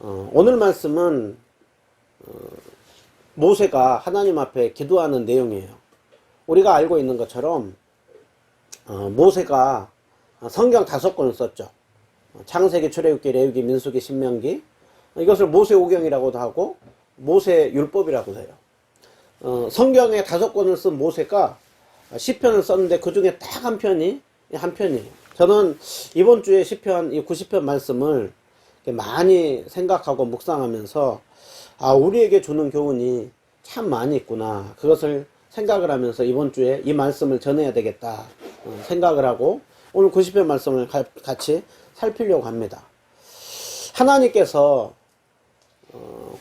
오늘 말씀은 모세가 하나님 앞에 기도하는 내용이에요. 우리가 알고 있는 것처럼 모세가 성경 5권을 썼죠. 창세기, 출애굽기, 레위기, 민수기, 신명기. 이것을 모세오경이라고도 하고 모세율법이라고도 해요. 성경에 5권을 쓴 모세가 시편을 썼는데 그 중에 딱 한 편이에요. 저는 이번 주에 시편, 이 90편 말씀을 많이 생각하고 묵상하면서 우리에게 주는 교훈이 참 많이 있구나. 그것을 생각을 하면서 이번 주에 이 말씀을 전해야 되겠다 생각을 하고 오늘 90편 말씀을 같이 살피려고 합니다. 하나님께서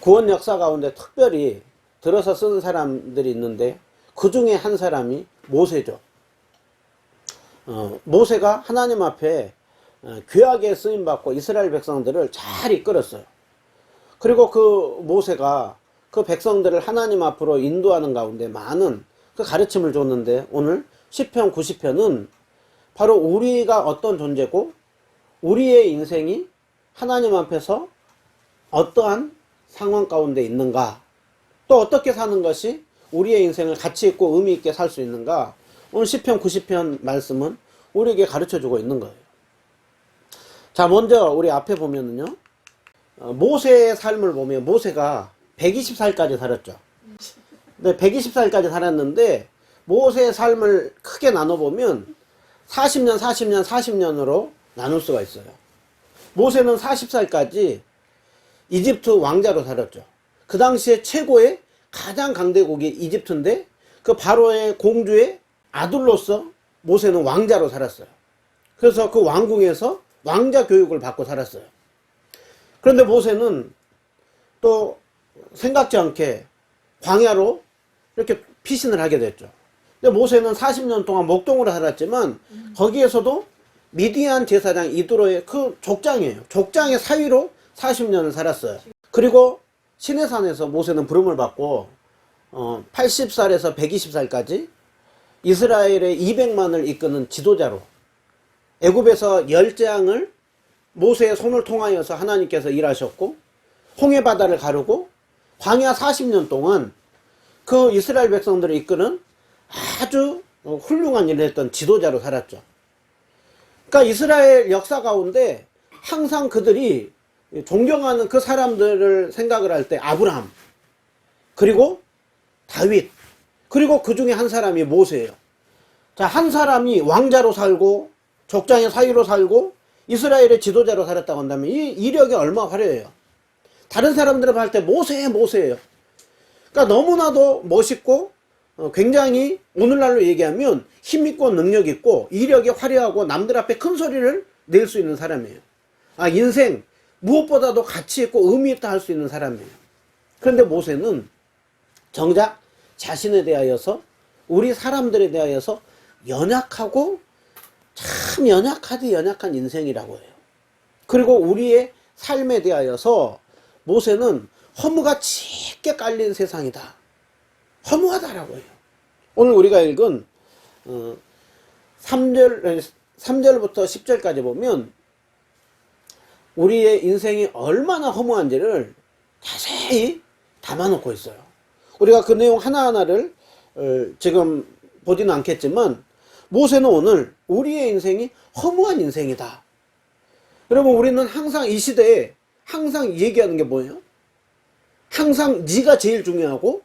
구원 역사 가운데 특별히 들어서 쓰는 사람들이 있는데 그 중에 한 사람이 모세죠. 모세가 하나님 앞에 귀하게 쓰임받고 이스라엘 백성들을 잘 이끌었어요. 그리고 그 모세가 그 백성들을 하나님 앞으로 인도하는 가운데 많은 그 가르침을 줬는데 오늘 시편 90편은 바로 우리가 어떤 존재고 우리의 인생이 하나님 앞에서 어떠한 상황 가운데 있는가, 또 어떻게 사는 것이 우리의 인생을 가치 있고 의미 있게 살 수 있는가, 오늘 시편 90편 말씀은 우리에게 가르쳐 주고 있는 거예요. 자, 먼저 우리 앞에 보면은요, 모세의 삶을 보면 모세가 120살까지 살았죠. 근데 120살까지 살았는데 모세의 삶을 크게 나눠보면 40년, 40년, 40년으로 나눌 수가 있어요. 모세는 40살까지 이집트 왕자로 살았죠. 그 당시에 최고의 가장 강대국이 이집트인데 그 바로의 공주의 아들로서 모세는 왕자로 살았어요. 그래서 그 왕궁에서 왕자 교육을 받고 살았어요. 그런데 모세는 또 생각지 않게 광야로 이렇게 피신을 하게 됐죠. 근데 모세는 40년 동안 목동으로 살았지만 거기에서도 미디안 제사장 이드로의 그 족장이에요. 족장의 사위로 40년을 살았어요. 그리고 시내산에서 모세는 부름을 받고 80살에서 120살까지 이스라엘의 200만을 이끄는 지도자로 애굽에서 열재앙을 모세의 손을 통하여서 하나님께서 일하셨고 홍해바다를 가르고 광야 40년 동안 그 이스라엘 백성들을 이끄는 아주 훌륭한 일을 했던 지도자로 살았죠. 그러니까 이스라엘 역사 가운데 항상 그들이 존경하는 그 사람들을 생각을 할 때 아브라함, 그리고 다윗, 그리고 그 중에 한 사람이 모세예요. 자, 한 사람이 왕자로 살고 족장의 사위로 살고 이스라엘의 지도자로 살았다고 한다면 이 이력이 얼마나 화려해요. 다른 사람들을 볼 때 모세예요. 그러니까 너무나도 멋있고 굉장히 오늘날로 얘기하면 힘있고 능력있고 이력이 화려하고 남들 앞에 큰 소리를 낼 수 있는 사람이에요. 인생 무엇보다도 가치있고 의미있다 할 수 있는 사람이에요. 그런데 모세는 정작 자신에 대하여서 우리 사람들에 대하여서 연약하고 참 연약한 인생이라고 해요. 그리고 우리의 삶에 대하여서 모세는 허무가 짙게 깔린 세상이다, 허무하다라고 해요. 오늘 우리가 읽은 3절부터 10절까지 보면 우리의 인생이 얼마나 허무한지를 자세히 담아놓고 있어요. 우리가 그 내용 하나하나를 지금 보지는 않겠지만 모세는 오늘 우리의 인생이 허무한 인생이다. 여러분, 우리는 항상 이 시대에 항상 얘기하는 게 뭐예요? 항상 네가 제일 중요하고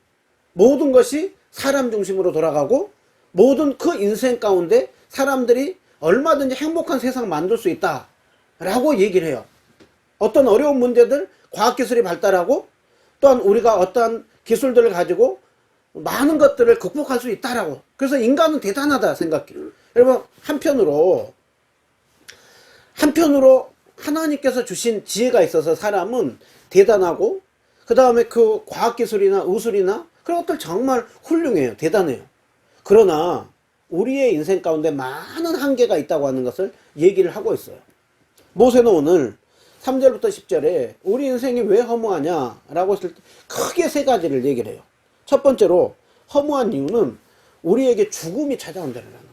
모든 것이 사람 중심으로 돌아가고 모든 그 인생 가운데 사람들이 얼마든지 행복한 세상 만들 수 있다 라고 얘기를 해요. 어떤 어려운 문제들, 과학기술이 발달하고 또한 우리가 어떠한 기술들을 가지고 많은 것들을 극복할 수 있다라고. 그래서 인간은 대단하다 생각해요. 여러분, 한편으로 하나님께서 주신 지혜가 있어서 사람은 대단하고 그 다음에 그 과학기술이나 의술이나 그런 것들 정말 훌륭해요. 대단해요. 그러나 우리의 인생 가운데 많은 한계가 있다고 하는 것을 얘기를 하고 있어요. 모세는 오늘 3절부터 10절에 우리 인생이 왜 허무하냐 라고 했을 때 크게 3가지를 얘기를 해요. 첫 번째로 허무한 이유는 우리에게 죽음이 찾아온다는 거예요.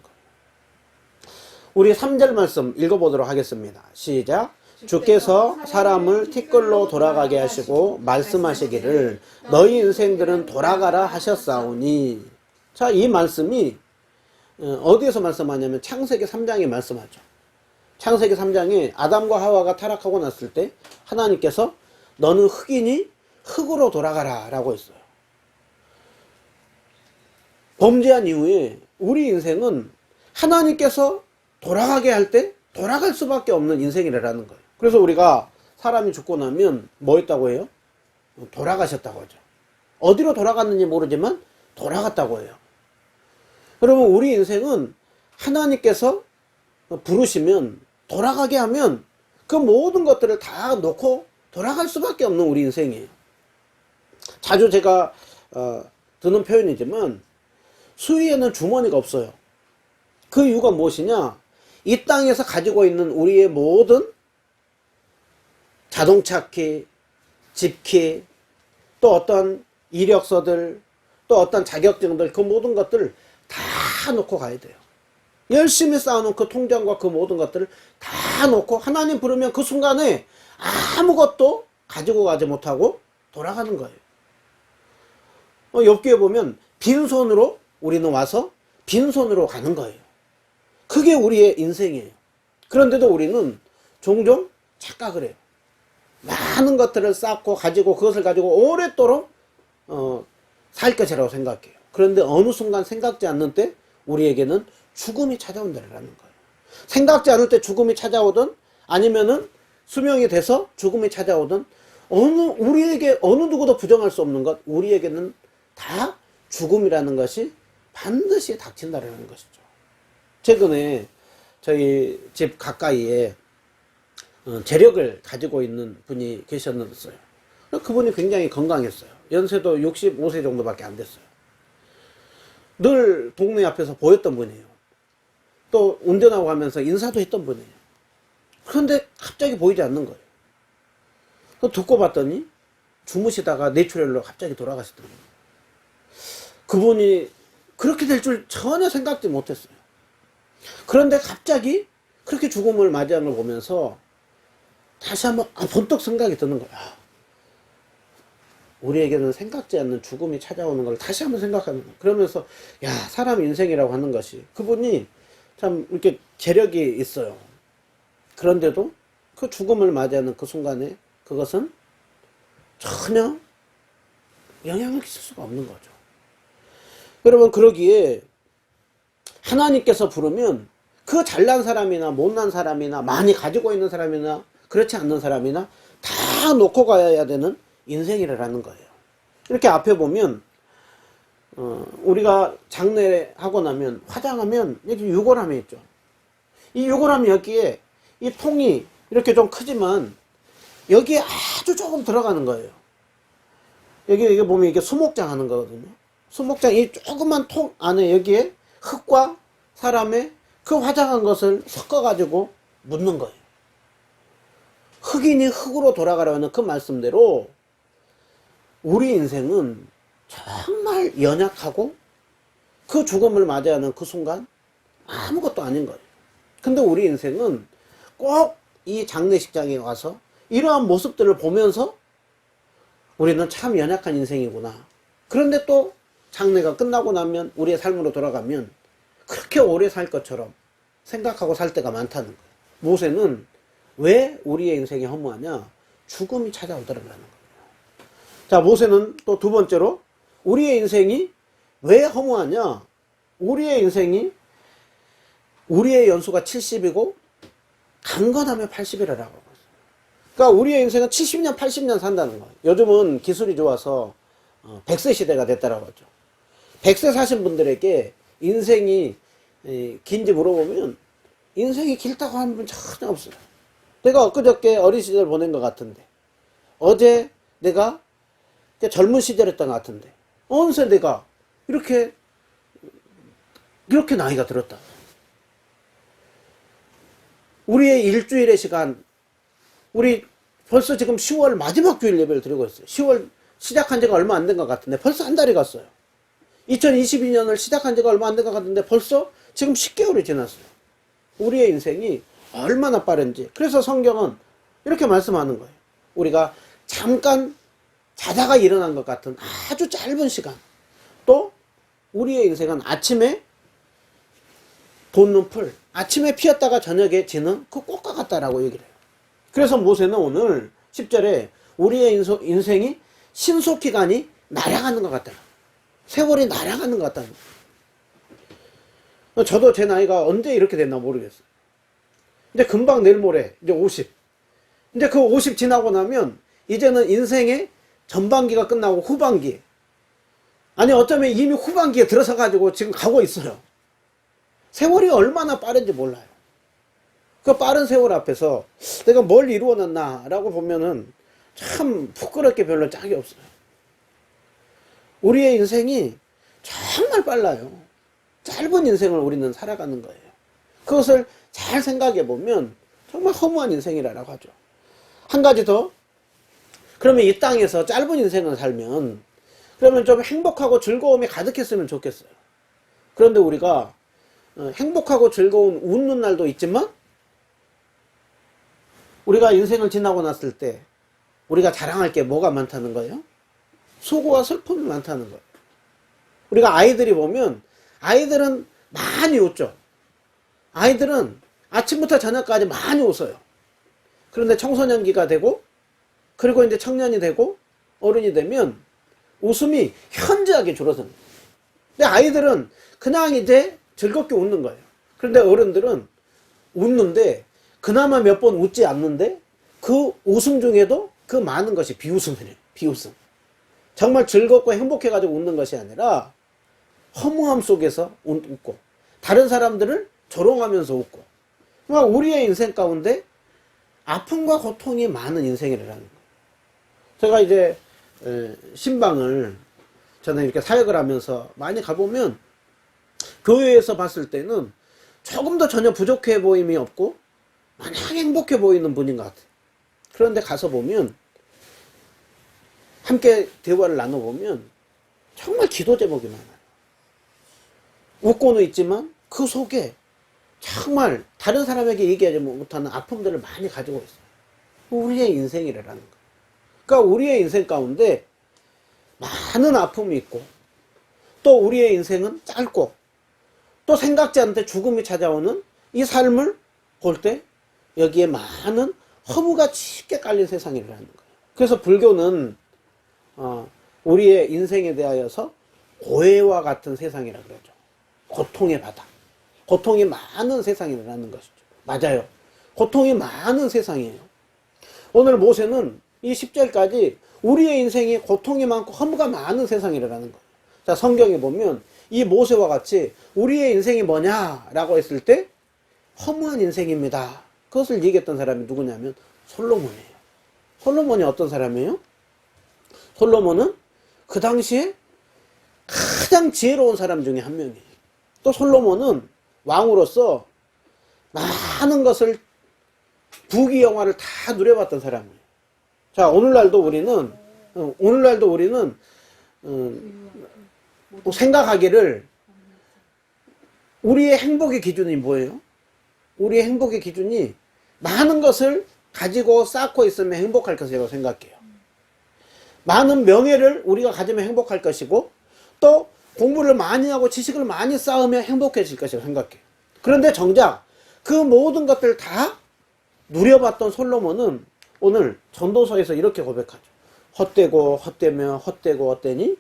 우리 3절 말씀 읽어보도록 하겠습니다. 시작. 주께서 사람을 티끌로 돌아가게 하시고 말씀하시기를 너희 인생들은 돌아가라 하셨사오니. 자, 이 말씀이 어디에서 말씀하냐면 창세기 3장에 말씀하죠. 창세기 3장에 아담과 하와가 타락하고 났을 때 하나님께서 너는 흙이니 흙으로 돌아가라 라고 했어요. 범죄한 이후에 우리 인생은 하나님께서 돌아가게 할 때 돌아갈 수밖에 없는 인생이라는 거예요. 그래서 우리가 사람이 죽고 나면 뭐 했다고 해요? 돌아가셨다고 하죠. 어디로 돌아갔는지 모르지만 돌아갔다고 해요. 그러면 우리 인생은 하나님께서 부르시면 돌아가게 하면 그 모든 것들을 다 놓고 돌아갈 수밖에 없는 우리 인생이에요. 자주 제가 드는 표현이지만 수위에는 주머니가 없어요. 그 이유가 무엇이냐? 이 땅에서 가지고 있는 우리의 모든 자동차 키, 집 키, 또 어떤 이력서들, 또 어떤 자격증들, 그 모든 것들을 다 놓고 가야 돼요. 열심히 쌓아놓은 그 통장과 그 모든 것들을 다 놓고 하나님 부르면 그 순간에 아무것도 가지고 가지 못하고 돌아가는 거예요. 엽기에 보면 빈손으로 우리는 와서 빈손으로 가는 거예요. 그게 우리의 인생이에요. 그런데도 우리는 종종 착각을 해요. 많은 것들을 쌓고 가지고 그것을 가지고 오랫도록 살 것이라고 생각해요. 그런데 어느 순간 생각지 않는 때 우리에게는 죽음이 찾아온다는 거예요. 생각지 않을 때 죽음이 찾아오든 아니면은 수명이 돼서 죽음이 찾아오든 우리에게 어느 누구도 부정할 수 없는 것, 우리에게는 다 죽음이라는 것이 반드시 닥친다는 것이죠. 최근에 저희 집 가까이에 재력을 가지고 있는 분이 계셨어요. 그분이 굉장히 건강했어요. 연세도 65세 정도밖에 안 됐어요. 늘 동네 앞에서 보였던 분이에요. 또 운전하고 가면서 인사도 했던 분이에요. 그런데 갑자기 보이지 않는 거예요. 또 듣고 봤더니 주무시다가 뇌출혈로 갑자기 돌아가시더라고요. 그분이 그렇게 될 줄 전혀 생각지 못했어요. 그런데 갑자기 그렇게 죽음을 맞이하는 걸 보면서 다시 한번 번뜩 생각이 드는 거야. 우리에게는 생각지 않는 죽음이 찾아오는 걸 다시 한번 생각하는 거야. 그러면서 야, 사람 인생이라고 하는 것이, 그분이 참 이렇게 재력이 있어요. 그런데도 그 죽음을 맞이하는 그 순간에 그것은 전혀 영향을 끼칠 수가 없는 거죠. 여러분, 그러기에 하나님께서 부르면 그 잘난 사람이나 못난 사람이나 많이 가지고 있는 사람이나 그렇지 않는 사람이나 다 놓고 가야 되는 인생이라는 거예요. 이렇게 앞에 보면 우리가 장례하고 나면 화장하면 여기 유골함이 있죠. 이 유골함이 여기에 이 통이 이렇게 좀 크지만 여기에 아주 조금 들어가는 거예요. 여기 보면 이게 수목장 하는 거거든요. 수목장 이 조그만 통 안에 여기에 흙과 사람의 그 화장한 것을 섞어가지고 묻는 거예요. 흙이니 흙으로 돌아가라는 그 말씀대로 우리 인생은 정말 연약하고 그 죽음을 맞이하는 그 순간 아무것도 아닌 거예요. 근데 우리 인생은 꼭 이 장례식장에 와서 이러한 모습들을 보면서 우리는 참 연약한 인생이구나. 그런데 또 장례가 끝나고 나면 우리의 삶으로 돌아가면 그렇게 오래 살 것처럼 생각하고 살 때가 많다는 거예요. 모세는 왜 우리의 인생이 허무하냐? 죽음이 찾아오더라는 거예요. 자, 모세는 또 두 번째로 우리의 인생이 왜 허무하냐? 우리의 인생이 우리의 연수가 70이고 강건하면 80이라고 하고 있어요. 그러니까 우리의 인생은 70년, 80년 산다는 거예요. 요즘은 기술이 좋아서 100세 시대가 됐다라고 하죠. 100세 사신 분들에게 인생이 긴지 물어보면 인생이 길다고 하는 분 전혀 없어요. 내가 엊그저께 어린 시절 보낸 것 같은데, 어제 내가 젊은 시절이었던 것 같은데, 어느새 내가 이렇게 나이가 들었다. 우리의 일주일의 시간, 우리 벌써 지금 10월 마지막 주일 예배를 드리고 있어요. 10월 시작한 지가 얼마 안 된 것 같은데 벌써 한 달이 갔어요. 2022년을 시작한 지가 얼마 안 된 것 같은데 벌써 지금 10개월이 지났어요. 우리의 인생이 얼마나 빠른지. 그래서 성경은 이렇게 말씀하는 거예요. 우리가 잠깐 자다가 일어난 것 같은 아주 짧은 시간, 또 우리의 인생은 아침에 돋는 풀, 아침에 피었다가 저녁에 지는 그 꽃과 같다라고 얘기를 해요. 그래서 모세는 오늘 10절에 우리의 인생이 신속기간이 날아가는 것 같다, 세월이 날아가는 것 같다는 거예요. 저도 제 나이가 언제 이렇게 됐나 모르겠어요. 이제 금방 내일 모레 이제 50. 이제 그 50 지나고 나면 이제는 인생의 전반기가 끝나고 후반기, 아니 어쩌면 이미 후반기에 들어서 가지고 지금 가고 있어요. 세월이 얼마나 빠른지 몰라요. 그 빠른 세월 앞에서 내가 뭘 이루어놨나 라고 보면은 참 부끄럽게 별로 짝이 없어요. 우리의 인생이 정말 빨라요. 짧은 인생을 우리는 살아가는 거예요. 그것을 잘 생각해 보면 정말 허무한 인생이라고 하죠. 한 가지 더, 그러면 이 땅에서 짧은 인생을 살면 그러면 좀 행복하고 즐거움이 가득했으면 좋겠어요. 그런데 우리가 행복하고 즐거운 웃는 날도 있지만 우리가 인생을 지나고 났을 때 우리가 자랑할 게 뭐가 많다는 거예요? 수고와 슬픔이 많다는 거예요. 우리가 아이들이 보면 아이들은 많이 웃죠. 아이들은 아침부터 저녁까지 많이 웃어요. 그런데 청소년기가 되고 그리고 이제 청년이 되고 어른이 되면 웃음이 현저하게 줄어듭니다. 근데 아이들은 그냥 이제 즐겁게 웃는 거예요. 그런데 어른들은 웃는데 그나마 몇 번 웃지 않는데 그 웃음 중에도 그 많은 것이 비웃음이에요. 비웃음. 정말 즐겁고 행복해가지고 웃는 것이 아니라 허무함 속에서 웃고 다른 사람들을 조롱하면서 웃고, 우리의 인생 가운데 아픔과 고통이 많은 인생이라는 거예요. 제가 이제 신방을 저는 이렇게 사역을 하면서 많이 가보면 교회에서 봤을 때는 조금 더 전혀 부족해 보임이 없고 마냥 행복해 보이는 분인 것 같아요. 그런데 가서 보면 함께 대화를 나눠보면 정말 기도 제목이 많아요. 웃고는 있지만 그 속에 정말 다른 사람에게 얘기하지 못하는 아픔들을 많이 가지고 있어요. 우리의 인생이라는 거예요. 그러니까 우리의 인생 가운데 많은 아픔이 있고 또 우리의 인생은 짧고 또 생각지 않게 죽음이 찾아오는 이 삶을 볼 때 여기에 많은 허무가 짙게 깔린 세상이라는 거예요. 그래서 불교는 우리의 인생에 대하여서 고해와 같은 세상이라 그러죠. 고통의 바다, 고통이 많은 세상이라는 것이죠. 맞아요. 고통이 많은 세상이에요. 오늘 모세는 이 10절까지 우리의 인생이 고통이 많고 허무가 많은 세상이라는 거예요. 자, 성경에 보면 이 모세와 같이 우리의 인생이 뭐냐라고 했을 때 허무한 인생입니다. 그것을 얘기했던 사람이 누구냐면 솔로몬이에요. 솔로몬이 어떤 사람이에요? 솔로몬은 그 당시에 가장 지혜로운 사람 중에 한 명이에요. 또 솔로몬은 왕으로서 많은 것을 부귀영화를 다 누려봤던 사람이에요. 자, 오늘날도 우리는 생각하기를 우리의 행복의 기준이 뭐예요? 우리의 행복의 기준이 많은 것을 가지고 쌓고 있으면 행복할 것이라고 생각해요. 많은 명예를 우리가 가지면 행복할 것이고 또 공부를 많이 하고 지식을 많이 쌓으면 행복해질 것이라고 생각해요. 그런데 정작 그 모든 것들 다 누려봤던 솔로몬은 오늘 전도서에서 이렇게 고백하죠. 헛되고 헛되며 헛되고 헛되니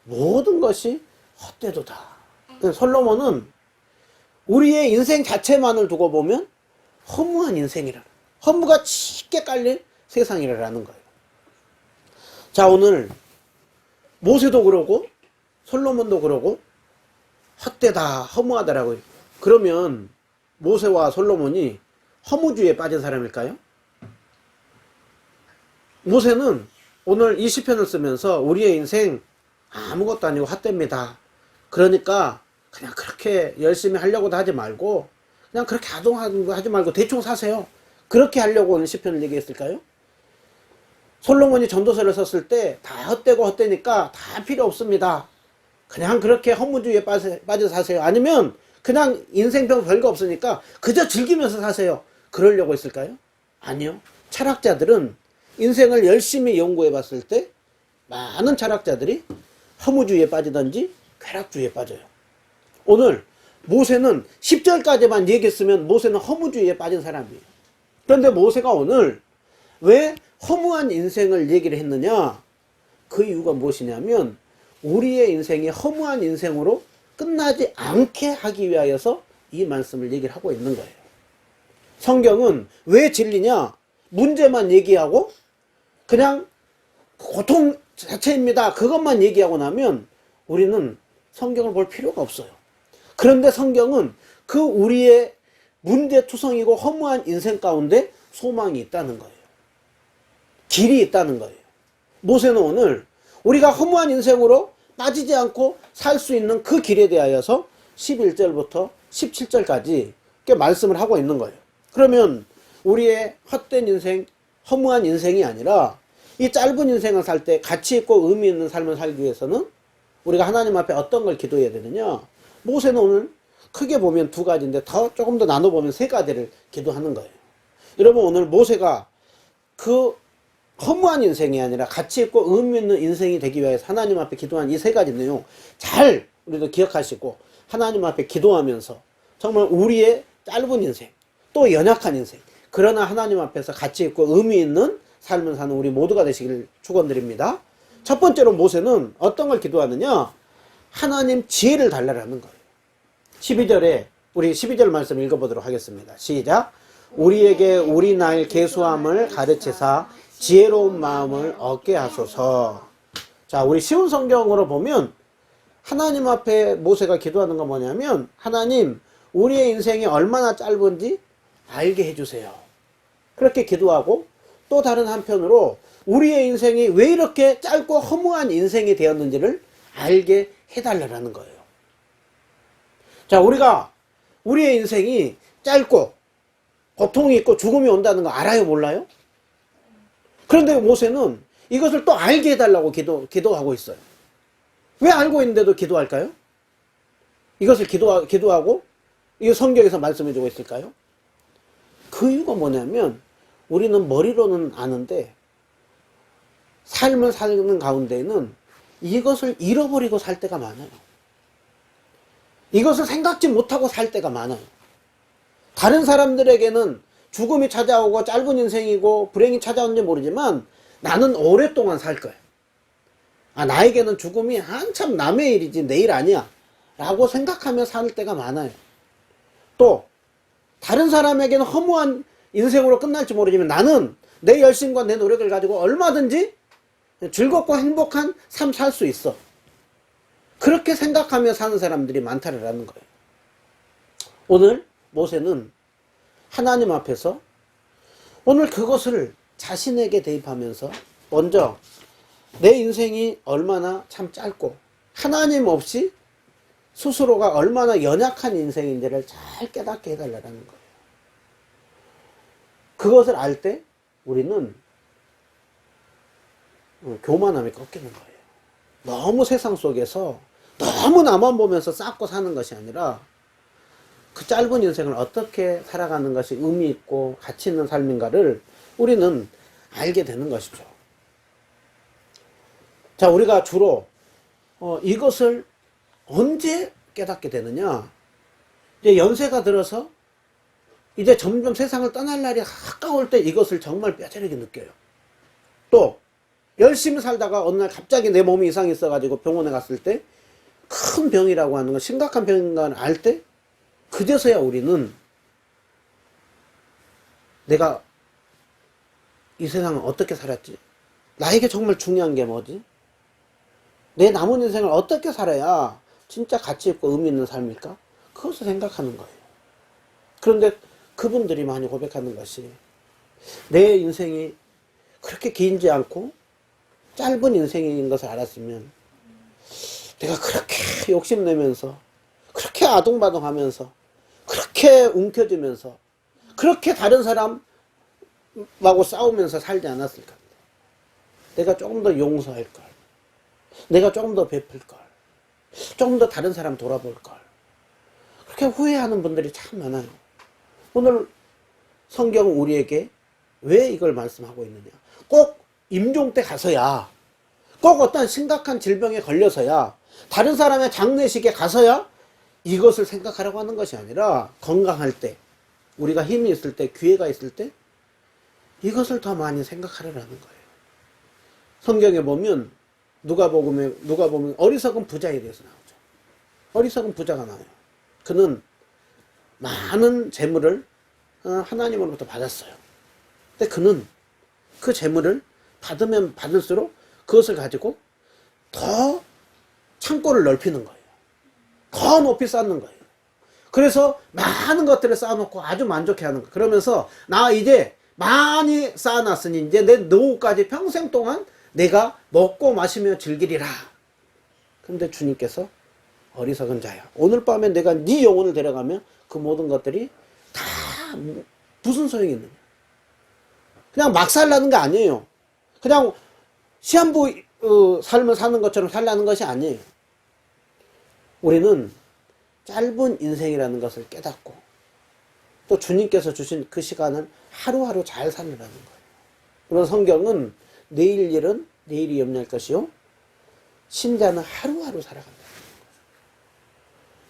모든 것이 헛되도다. 솔로몬은 우리의 인생 자체만을 두고 보면 허무한 인생이라, 허무가 짙게 깔린 세상이라는 거예요. 자, 오늘 모세도 그러고 솔로몬도 그러고 헛되다, 허무하다라고 해요. 그러면 모세와 솔로몬이 허무주의에 빠진 사람일까요? 모세는 오늘 이 시편을 쓰면서 우리의 인생 아무것도 아니고 헛됩니다. 그러니까 그냥 그렇게 열심히 하려고도 하지 말고 그냥 그렇게 하지 말고 대충 사세요. 그렇게 하려고 오늘 시편을 얘기했을까요? 솔로몬이 전도서를 썼을 때 다 헛되고 헛되니까 다 필요 없습니다. 그냥 그렇게 허무주의에 빠져 사세요. 아니면 그냥 인생병 별거 없으니까 그저 즐기면서 사세요. 그러려고 했을까요? 아니요. 철학자들은 인생을 열심히 연구해 봤을 때 많은 철학자들이 허무주의에 빠지든지 쾌락주의에 빠져요. 오늘 모세는 10절까지만 얘기했으면 모세는 허무주의에 빠진 사람이에요. 그런데 모세가 오늘 왜 허무한 인생을 얘기를 했느냐? 그 이유가 무엇이냐면 우리의 인생이 허무한 인생으로 끝나지 않게 하기 위하여서 이 말씀을 얘기를 하고 있는 거예요. 성경은 왜 진리냐? 문제만 얘기하고 그냥 고통 자체입니다. 그것만 얘기하고 나면 우리는 성경을 볼 필요가 없어요. 그런데 성경은 그 우리의 문제투성이고 허무한 인생 가운데 소망이 있다는 거예요. 길이 있다는 거예요. 모세는 오늘 우리가 허무한 인생으로 빠지지 않고 살 수 있는 그 길에 대하여서 11절부터 17절까지 말씀을 하고 있는 거예요. 그러면 우리의 헛된 인생, 허무한 인생이 아니라 이 짧은 인생을 살 때 가치 있고 의미 있는 삶을 살기 위해서는 우리가 하나님 앞에 어떤 걸 기도해야 되느냐? 모세는 오늘 크게 보면 두 가지인데 조금 더 나눠보면 세 가지를 기도하는 거예요. 여러분, 오늘 모세가 그 허무한 인생이 아니라 가치 있고 의미 있는 인생이 되기 위해서 하나님 앞에 기도한 이 세 가지 내용 잘 우리도 기억하시고 하나님 앞에 기도하면서 정말 우리의 짧은 인생, 또 연약한 인생, 그러나 하나님 앞에서 가치 있고 의미 있는 삶을 사는 우리 모두가 되시길 축원드립니다. 첫 번째로 모세는 어떤 걸 기도하느냐? 하나님 지혜를 달라라는 거예요. 12절에 우리 12절 말씀 읽어보도록 하겠습니다. 시작. 우리에게 우리 나일 계수함을 가르치사 지혜로운 마음을 얻게 하소서. 자, 우리 쉬운 성경으로 보면 하나님 앞에 모세가 기도하는 건 뭐냐면 하나님, 우리의 인생이 얼마나 짧은지 알게 해주세요. 그렇게 기도하고 또 다른 한편으로 우리의 인생이 왜 이렇게 짧고 허무한 인생이 되었는지를 알게 해달라는 거예요. 자, 우리가 우리의 인생이 짧고 고통이 있고 죽음이 온다는 거 알아요, 몰라요? 그런데 모세는 이것을 또 알게 해달라고 기도하고 있어요. 왜 알고 있는데도 기도할까요? 이것을 기도하고 이 성경에서 말씀해주고 있을까요? 그 이유가 뭐냐면 우리는 머리로는 아는데 삶을 사는 가운데에는 이것을 잃어버리고 살 때가 많아요. 이것을 생각지 못하고 살 때가 많아요. 다른 사람들에게는 죽음이 찾아오고 짧은 인생이고 불행이 찾아오는지 모르지만 나는 오랫동안 살 거야. 나에게는 죽음이 한참 남의 일이지 내 일 아니야 라고 생각하며 살 때가 많아요. 또 다른 사람에게는 허무한 인생으로 끝날지 모르지만 나는 내 열심과 내 노력을 가지고 얼마든지 즐겁고 행복한 삶 살 수 있어. 그렇게 생각하며 사는 사람들이 많다라는 거예요. 오늘 모세는 하나님 앞에서 오늘 그것을 자신에게 대입하면서 먼저 내 인생이 얼마나 참 짧고 하나님 없이 스스로가 얼마나 연약한 인생인지를 잘 깨닫게 해달라는 거예요. 그것을 알 때 우리는 교만함이 꺾이는 거예요. 너무 세상 속에서 너무 나만 보면서 쌓고 사는 것이 아니라 그 짧은 인생을 어떻게 살아가는 것이 의미 있고 가치 있는 삶인가를 우리는 알게 되는 것이죠. 자, 우리가 주로 이것을 언제 깨닫게 되느냐? 이제 연세가 들어서 이제 점점 세상을 떠날 날이 가까울 때 이것을 정말 뼈저리게 느껴요. 또 열심히 살다가 어느 날 갑자기 내 몸이 이상이 있어가지고 병원에 갔을 때 큰 병이라고 하는 건 심각한 병인가 알 때 그제서야 우리는 내가 이 세상을 어떻게 살았지? 나에게 정말 중요한 게 뭐지? 내 남은 인생을 어떻게 살아야 진짜 가치 있고 의미 있는 삶일까? 그것을 생각하는 거예요. 그런데 그분들이 많이 고백하는 것이 내 인생이 그렇게 길지 않고 짧은 인생인 것을 알았으면 내가 그렇게 욕심내면서 그렇게 아둥바둥하면서 그렇게 움켜쥐면서 그렇게 다른 사람하고 싸우면서 살지 않았을까? 내가 조금 더 용서할걸, 내가 조금 더 베풀걸, 조금 더 다른 사람 돌아볼걸, 그렇게 후회하는 분들이 참 많아요. 오늘 성경은 우리에게 왜 이걸 말씀하고 있느냐? 꼭 임종 때 가서야, 꼭 어떤 심각한 질병에 걸려서야, 다른 사람의 장례식에 가서야 이것을 생각하라고 하는 것이 아니라 건강할 때, 우리가 힘이 있을 때, 기회가 있을 때 이것을 더 많이 생각하라는 거예요. 성경에 보면 누가 보면 어리석은 부자에 대해서 나오죠. 어리석은 부자가 나와요. 그는 많은 재물을 하나님으로부터 받았어요. 근데 그는 그 재물을 받으면 받을수록 그것을 가지고 더 창고를 넓히는 거예요. 더 높이 쌓는 거예요. 그래서 많은 것들을 쌓아놓고 아주 만족해하는 거예요. 그러면서 나 이제 많이 쌓아놨으니 이제 내 노후까지 평생 동안 내가 먹고 마시며 즐기리라. 그런데 주님께서 어리석은 자야, 오늘 밤에 내가 네 영혼을 데려가면 그 모든 것들이 다 무슨 소용이 있느냐. 그냥 막 살라는 게 아니에요. 그냥 시한부 삶을 사는 것처럼 살라는 것이 아니에요. 우리는 짧은 인생이라는 것을 깨닫고 또 주님께서 주신 그 시간을 하루하루 잘 살라는 거예요. 그런 성경은 내일 일은 내일이 염려할 것이요, 신자는 하루하루 살아간다는 거죠.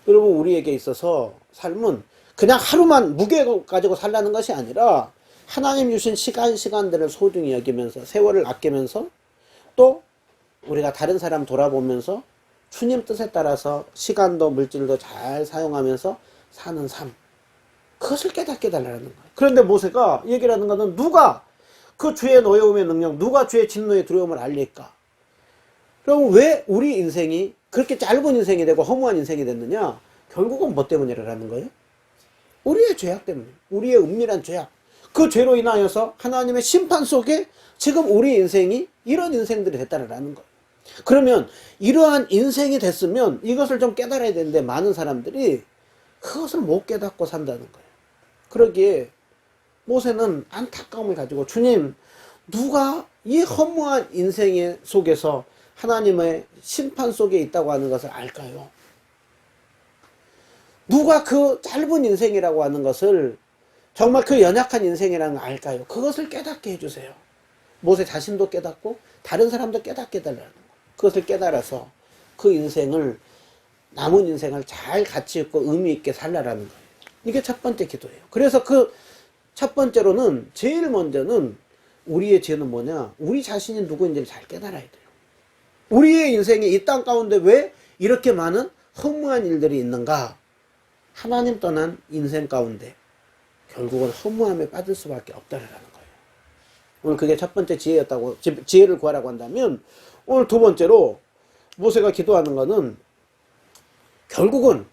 여러분, 우리에게 있어서 삶은 그냥 하루만 무게 가지고 살라는 것이 아니라 하나님 주신 시간들을 소중히 여기면서 세월을 아끼면서 또 우리가 다른 사람 돌아보면서 주님 뜻에 따라서 시간도 물질도 잘 사용하면서 사는 삶, 그것을 깨닫게 달라는 거예요. 그런데 모세가 얘기를 하는 것은 누가 그 주의 노여움의 능력, 누가 주의 진노의 두려움을 알릴까? 그럼 왜 우리 인생이 그렇게 짧은 인생이 되고 허무한 인생이 됐느냐? 결국은 뭐 때문이라는 거예요? 우리의 죄악 때문에, 우리의 은밀한 죄악, 그 죄로 인하여서 하나님의 심판 속에 지금 우리 인생이 이런 인생들이 됐다는 거예요. 그러면 이러한 인생이 됐으면 이것을 좀 깨달아야 되는데 많은 사람들이 그것을 못 깨닫고 산다는 거예요. 그러기에 모세는 안타까움을 가지고, 주님, 누가 이 허무한 인생 속에서 하나님의 심판 속에 있다고 하는 것을 알까요? 누가 그 짧은 인생이라고 하는 것을, 정말 그 연약한 인생이라는 걸 알까요? 그것을 깨닫게 해주세요. 모세 자신도 깨닫고 다른 사람도 깨닫게 해달라는 거예요. 그것을 깨달아서 그 인생을, 남은 인생을 잘 가치 있고 의미 있게 살라라는 거예요. 이게 첫 번째 기도예요. 그래서 그 첫 번째로는, 제일 먼저는 우리의 죄는 뭐냐? 우리 자신이 누구인지를 잘 깨달아야 돼요. 우리의 인생이 이 땅 가운데 왜 이렇게 많은 허무한 일들이 있는가? 하나님 떠난 인생 가운데 결국은 허무함에 빠질 수밖에 없다라는 거예요. 오늘 그게 첫 번째 지혜였다고, 지혜를 구하라고 한다면, 오늘 두 번째로 모세가 기도하는 것은 결국은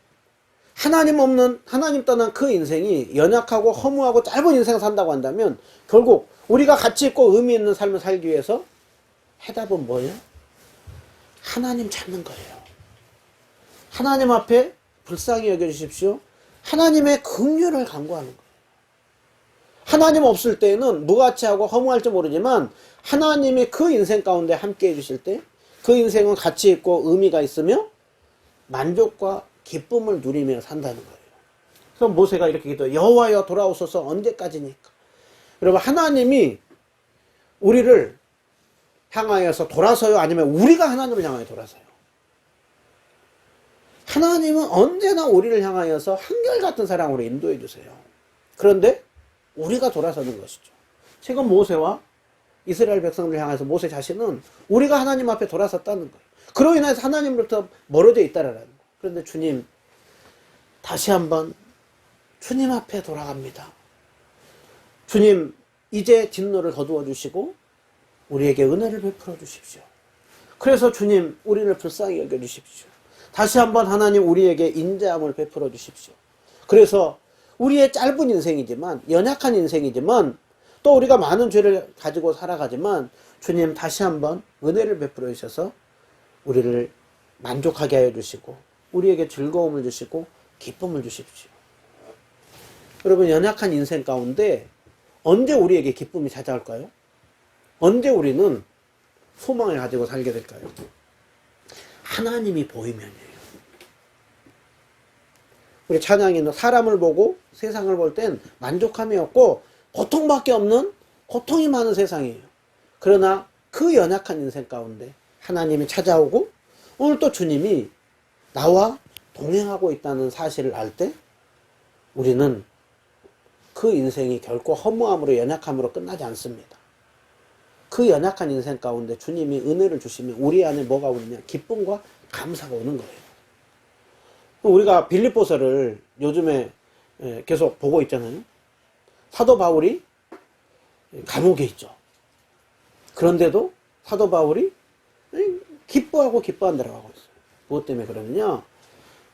하나님 떠난 그 인생이 연약하고 허무하고 짧은 인생을 산다고 한다면 결국 우리가 가치 있고 의미 있는 삶을 살기 위해서 해답은 뭐예요? 하나님 찾는 거예요. 하나님 앞에 불쌍히 여겨주십시오. 하나님의 긍휼을 간구하는 거예요. 하나님 없을 때에는 무가치하고 허무할지 모르지만 하나님이 그 인생 가운데 함께 해주실 때 그 인생은 가치 있고 의미가 있으며 만족과 기쁨을 누리며 산다는 거예요. 그래서 모세가 이렇게 기도해요. 여호와여 돌아오소서, 언제까지니까? 여러분, 하나님이 우리를 향하여서 돌아서요? 아니면 우리가 하나님을 향하여 돌아서요? 하나님은 언제나 우리를 향하여서 한결같은 사랑으로 인도해 주세요. 그런데 우리가 돌아서는 것이죠. 지금 모세와 이스라엘 백성들 향해서 모세 자신은 우리가 하나님 앞에 돌아섰다는 거예요. 그로 인해서 하나님으로부터 멀어져 있다라는 거예요. 그런데 주님, 다시 한번 주님 앞에 돌아갑니다. 주님, 이제 진노를 거두어 주시고 우리에게 은혜를 베풀어 주십시오. 그래서 주님, 우리를 불쌍히 여겨 주십시오. 다시 한번 하나님, 우리에게 인자함을 베풀어 주십시오. 그래서 우리의 짧은 인생이지만, 연약한 인생이지만, 또 우리가 많은 죄를 가지고 살아가지만 주님, 다시 한번 은혜를 베풀어 주셔서 우리를 만족하게 하여 주시고 우리에게 즐거움을 주시고 기쁨을 주십시오. 여러분, 연약한 인생 가운데 언제 우리에게 기쁨이 찾아올까요? 언제 우리는 소망을 가지고 살게 될까요? 하나님이 보이면이에요. 우리 찬양이는 사람을 보고 세상을 볼 땐 만족함이 없고 고통밖에 없는 고통이 많은 세상이에요. 그러나 그 연약한 인생 가운데 하나님이 찾아오고 오늘 또 주님이 나와 동행하고 있다는 사실을 알 때 우리는 그 인생이 결코 허무함으로 연약함으로 끝나지 않습니다. 그 연약한 인생 가운데 주님이 은혜를 주시면 우리 안에 뭐가 오느냐? 기쁨과 감사가 오는 거예요. 우리가 빌립보서를 요즘에 계속 보고 있잖아요. 사도 바울이 감옥에 있죠. 그런데도 사도 바울이 기뻐한다고 하고 있어요. 무엇 때문에 그러면요,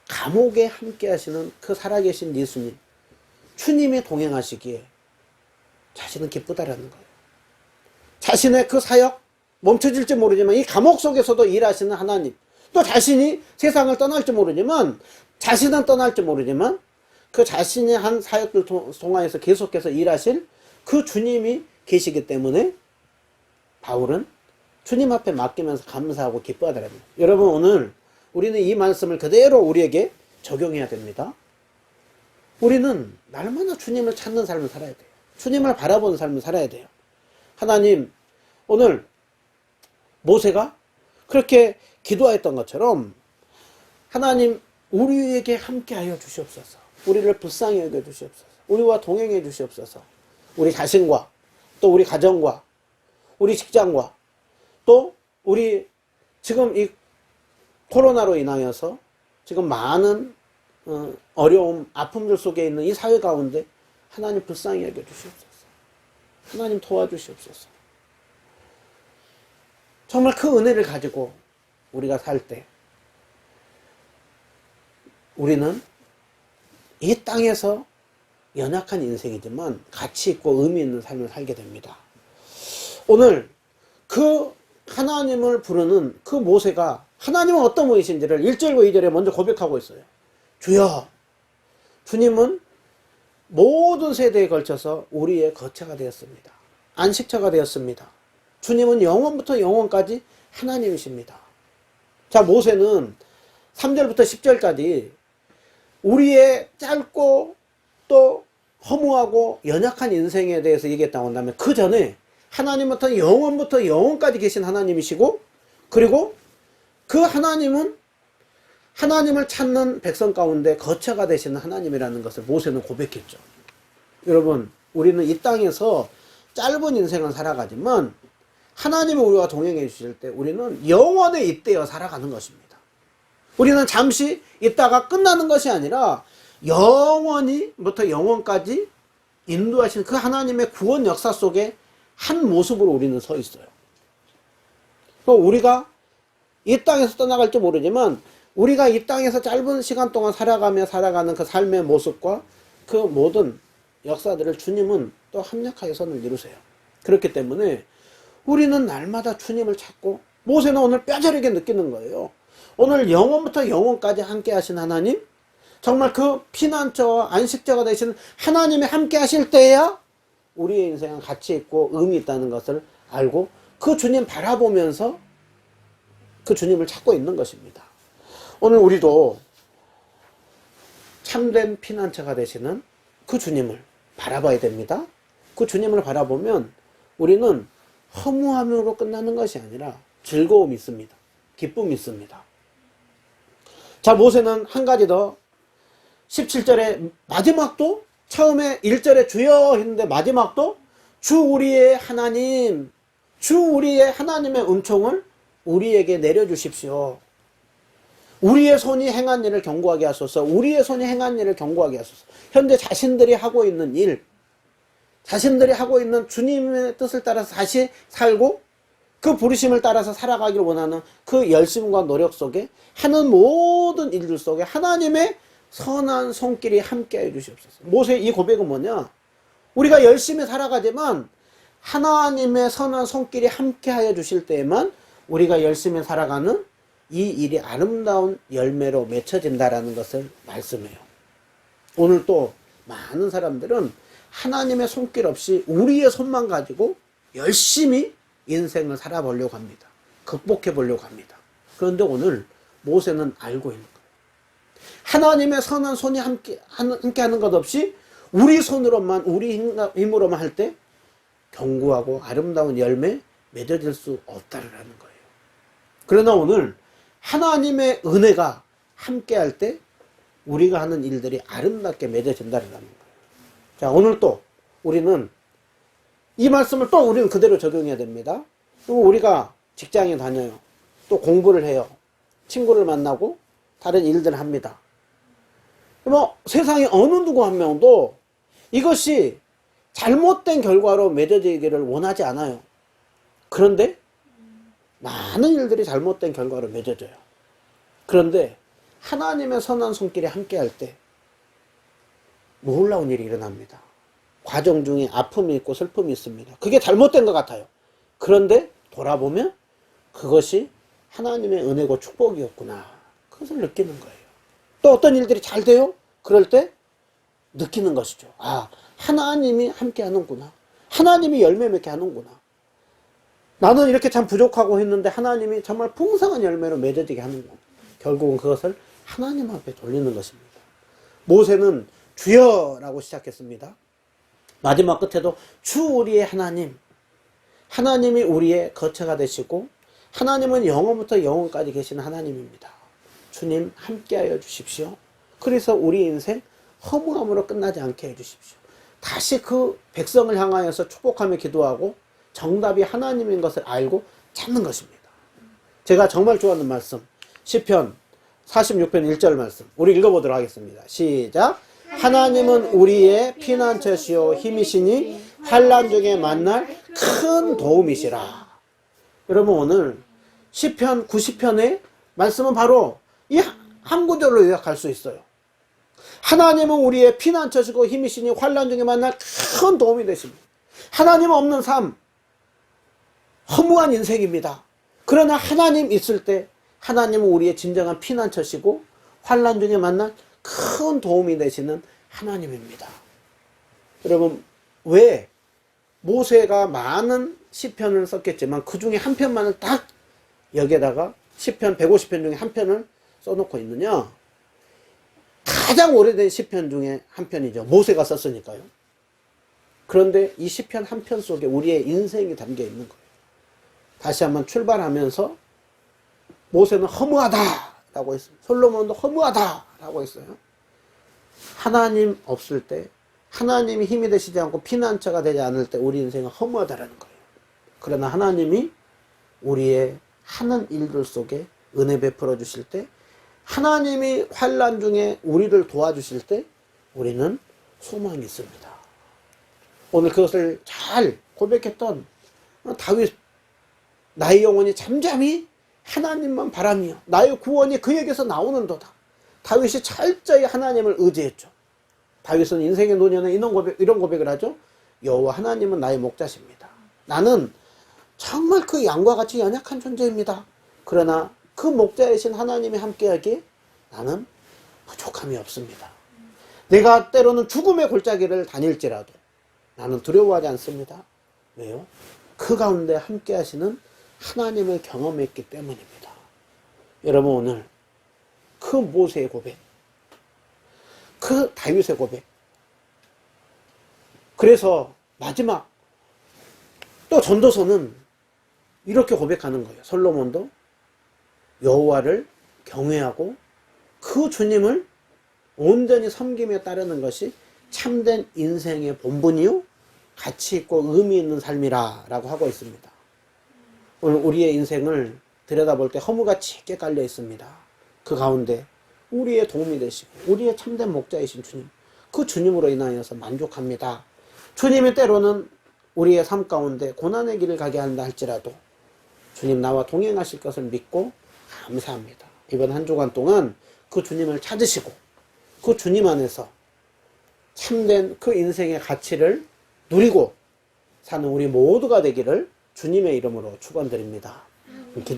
감옥에 함께 하시는 그 살아계신 예수님, 주님이 동행하시기에 자신은 기쁘다라는 거예요. 자신의 그 사역 멈춰질지 모르지만 이 감옥 속에서도 일하시는 하나님, 또 자신이 세상을 떠날지 모르지만, 자신은 떠날지 모르지만 그 자신의 한 사역들 통하여서 계속해서 일하실 그 주님이 계시기 때문에 바울은 주님 앞에 맡기면서 감사하고 기뻐하더라고요. 여러분, 오늘 우리는 이 말씀을 그대로 우리에게 적용해야 됩니다. 우리는 날마다 주님을 찾는 삶을 살아야 돼요. 주님을 바라보는 삶을 살아야 돼요. 하나님, 오늘 모세가 그렇게 기도했던 것처럼 하나님, 우리에게 함께하여 주시옵소서. 우리를 불쌍히 여겨 주시옵소서. 우리와 동행해 주시옵소서. 우리 자신과 또 우리 가정과 우리 직장과 또 우리 지금 이 코로나로 인하여서 지금 많은 어려움, 아픔들 속에 있는 이 사회 가운데 하나님 불쌍히 여겨 주시옵소서. 하나님 도와주시옵소서. 정말 그 은혜를 가지고 우리가 살 때 우리는 이 땅에서 연약한 인생이지만 가치 있고 의미 있는 삶을 살게 됩니다. 오늘 그 하나님을 부르는 그 모세가 하나님은 어떤 분이신지를 1절과 2절에 먼저 고백하고 있어요. 주여, 주님은 모든 세대에 걸쳐서 우리의 거처가 되었습니다. 안식처가 되었습니다. 주님은 영원부터 영원까지 하나님이십니다. 자, 모세는 3절부터 10절까지 우리의 짧고 또 허무하고 연약한 인생에 대해서 얘기했다고 한다면 그 전에 하나님부터 영원까지 계신 하나님이시고, 그리고 그 하나님은 하나님을 찾는 백성 가운데 거처가 되시는 하나님이라는 것을 모세는 고백했죠. 여러분, 우리는 이 땅에서 짧은 인생을 살아가지만 하나님이 우리와 동행해 주실 때 우리는 영원에 잇대어 살아가는 것입니다. 우리는 잠시 있다가 끝나는 것이 아니라 영원히부터 영원까지 인도하시는 그 하나님의 구원 역사 속에 한 모습으로 우리는 서 있어요. 우리가 이 땅에서 떠나갈지 모르지만 우리가 이 땅에서 짧은 시간 동안 살아가는 그 삶의 모습과 그 모든 역사들을 주님은 또 합력하여 선을 이루세요. 그렇기 때문에 우리는 날마다 주님을 찾고, 모세는 오늘 뼈저리게 느끼는 거예요. 오늘 영원부터 영원까지 함께 하신 하나님, 정말 그 피난처와 안식처가 되시는 하나님이 함께 하실 때야 우리의 인생은 가치 있고 의미 있다는 것을 알고 그 주님 바라보면서 그 주님을 찾고 있는 것입니다. 오늘 우리도 참된 피난처가 되시는 그 주님을 바라봐야 됩니다. 그 주님을 바라보면 우리는 허무함으로 끝나는 것이 아니라 즐거움이 있습니다. 기쁨이 있습니다. 자, 모세는 한 가지 더 17절에 마지막도 처음에 1절에 주여 했는데 마지막도 주 우리의 하나님, 주 우리의 하나님의 은총을 우리에게 내려주십시오. 우리의 손이 행한 일을 경고하게 하소서. 우리의 손이 행한 일을 경고하게 하소서. 현재 자신들이 하고 있는 일, 자신들이 하고 있는 주님의 뜻을 따라서 다시 살고 그 부르심을 따라서 살아가기를 원하는 그 열심과 노력 속에 하는 모든 일들 속에 하나님의 선한 손길이 함께해 주시옵소서. 모세의 이 고백은 뭐냐? 우리가 열심히 살아가지만 하나님의 선한 손길이 함께하여 주실 때에만 우리가 열심히 살아가는 이 일이 아름다운 열매로 맺혀진다라는 것을 말씀해요. 오늘 또 많은 사람들은 하나님의 손길 없이 우리의 손만 가지고 열심히 인생을 살아보려고 합니다. 극복해 보려고 합니다. 그런데 오늘 모세는 알고 있는 거예요. 하나님의 선한 손이 함께 하는 것 없이 우리 손으로만, 우리 힘으로만 할 때 견고하고 아름다운 열매 맺어질 수 없다라는 거예요. 그러나 오늘 하나님의 은혜가 함께할 때 우리가 하는 일들이 아름답게 맺어진다는 거예요. 자, 오늘 또 우리는 이 말씀을 또 우리는 그대로 적용해야 됩니다. 그리고 우리가 직장에 다녀요. 또 공부를 해요. 친구를 만나고 다른 일들을 합니다. 뭐 세상에 어느 누구 한 명도 이것이 잘못된 결과로 맺어지기를 원하지 않아요. 그런데 많은 일들이 잘못된 결과로 맺어져요. 그런데 하나님의 선한 손길이 함께할 때 놀라운 일이 일어납니다. 과정 중에 아픔이 있고 슬픔이 있습니다. 그게 잘못된 것 같아요. 그런데 돌아보면 그것이 하나님의 은혜고 축복이었구나. 그것을 느끼는 거예요. 또 어떤 일들이 잘 돼요? 그럴 때 느끼는 것이죠. 아, 하나님이 함께 하는구나. 하나님이 열매 맺게 하는구나. 나는 이렇게 참 부족하고 했는데 하나님이 정말 풍성한 열매로 맺어지게 하는구나. 결국은 그것을 하나님 앞에 돌리는 것입니다. 모세는 주여라고 시작했습니다. 마지막 끝에도 주 우리의 하나님, 하나님이 우리의 거처가 되시고 하나님은 영원부터 영원까지 계시는 하나님입니다. 주님 함께하여 주십시오. 그래서 우리 인생 허무함으로 끝나지 않게 해주십시오. 다시 그 백성을 향하여서 축복하며 기도하고 정답이 하나님인 것을 알고 찾는 것입니다. 제가 정말 좋아하는 말씀, 시편 46편 1절 말씀 우리 읽어보도록 하겠습니다. 시작. 하나님은 우리의 피난처시요 힘이시니 환난 중에 만날 큰 도움이시라. 여러분, 오늘 시편 90편의 말씀은 바로 이 한 구절로 요약할 수 있어요. 하나님은 우리의 피난처시고 힘이시니 환난 중에 만날 큰 도움이 되십니다. 하나님 없는 삶, 허무한 인생입니다. 그러나 하나님 있을 때 하나님은 우리의 진정한 피난처시고 환난 중에 만날 큰 도움이 되시는 하나님입니다. 여러분, 왜 모세가 많은 시편을 썼겠지만 그 중에 한 편만을 딱 여기에다가 시편 150편 중에 한 편을 써놓고 있느냐? 가장 오래된 시편 중에 한 편이죠. 모세가 썼으니까요. 그런데 이 시편 한 편 속에 우리의 인생이 담겨 있는 거예요. 다시 한번 출발하면서 모세는 허무하다라고 했습니다. 솔로몬도 허무하다라고 했어요. 하나님 없을 때, 하나님이 힘이 되시지 않고 피난처가 되지 않을 때 우리 인생은 허무하다라는 거예요. 그러나 하나님이 우리의 하는 일들 속에 은혜 베풀어 주실 때, 하나님이 환난 중에 우리를 도와주실 때 우리는 소망이 있습니다. 오늘 그것을 잘 고백했던 다윗, 나의 영혼이 잠잠히 하나님만 바라며 나의 구원이 그에게서 나오는도다. 다윗이 철저히 하나님을 의지했죠. 다윗은 인생의 노년에 이런 고백을 하죠. 여호와 하나님은 나의 목자십니다. 나는 정말 그 양과 같이 연약한 존재입니다. 그러나 그 목자이신 하나님이 함께하기에 나는 부족함이 없습니다. 내가 때로는 죽음의 골짜기를 다닐지라도 나는 두려워하지 않습니다. 왜요? 그 가운데 함께하시는 하나님을 경험했기 때문입니다. 여러분, 오늘 그 모세의 고백, 그 다윗의 고백, 그래서 마지막 또 전도서는 이렇게 고백하는 거예요. 솔로몬도 여호와를 경외하고 그 주님을 온전히 섬기며 따르는 것이 참된 인생의 본분이요 가치 있고 의미 있는 삶이라 라고 하고 있습니다. 오늘 우리의 인생을 들여다볼 때 허무같이 깊게 깔려 있습니다. 그 가운데 우리의 도움이 되시고 우리의 참된 목자이신 주님, 그 주님으로 인하여서 만족합니다. 주님이 때로는 우리의 삶 가운데 고난의 길을 가게 한다 할지라도 주님 나와 동행하실 것을 믿고 감사합니다. 이번 한 주간 동안 그 주님을 찾으시고 그 주님 안에서 참된 그 인생의 가치를 누리고 사는 우리 모두가 되기를 주님의 이름으로 축원드립니다. 기도하겠습니다.